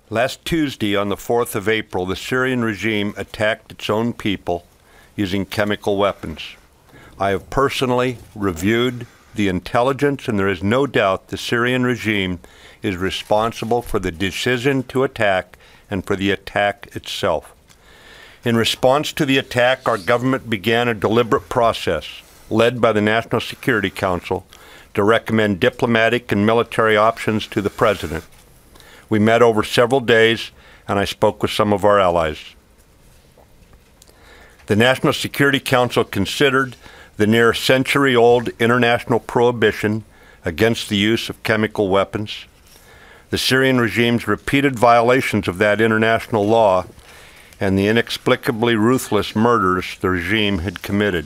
Last Tuesday, on the 4th of April, the Syrian regime attacked its own people using chemical weapons. I have personally reviewed the intelligence, and there is no doubt the Syrian regime is responsible for the decision to attack and for the attack itself. In response to the attack, our government began a deliberate process, led by the National Security Council, to recommend diplomatic and military options to the President. We met over several days, and I spoke with some of our allies. The National Security Council considered the near century-old international prohibition against the use of chemical weapons, the Syrian regime's repeated violations of that international law, and the inexplicably ruthless murders the regime had committed.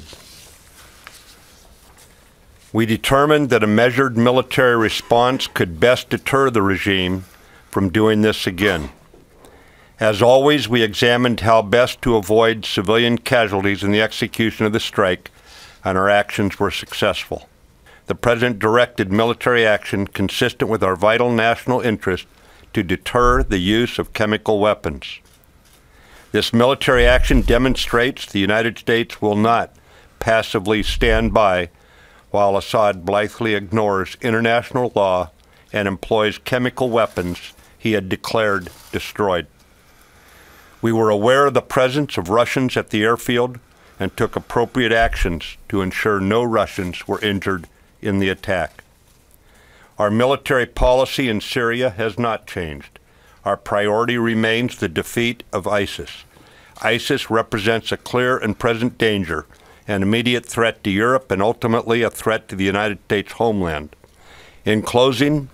We determined that a measured military response could best deter the regime from doing this again. As always, we examined how best to avoid civilian casualties in the execution of the strike, and our actions were successful. The President directed military action consistent with our vital national interest to deter the use of chemical weapons. This military action demonstrates the United States will not passively stand by while Assad blithely ignores international law and employs chemical weapons he had declared destroyed. We were aware of the presence of Russians at the airfield and took appropriate actions to ensure no Russians were injured in the attack. Our military policy in Syria has not changed. Our priority remains the defeat of ISIS. ISIS represents a clear and present danger, an immediate threat to Europe, and ultimately a threat to the United States homeland. In closing,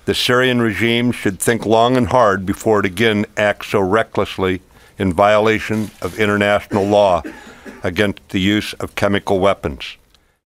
the Syrian regime should think long and hard before it again acts so recklessly in violation of international law against the use of chemical weapons.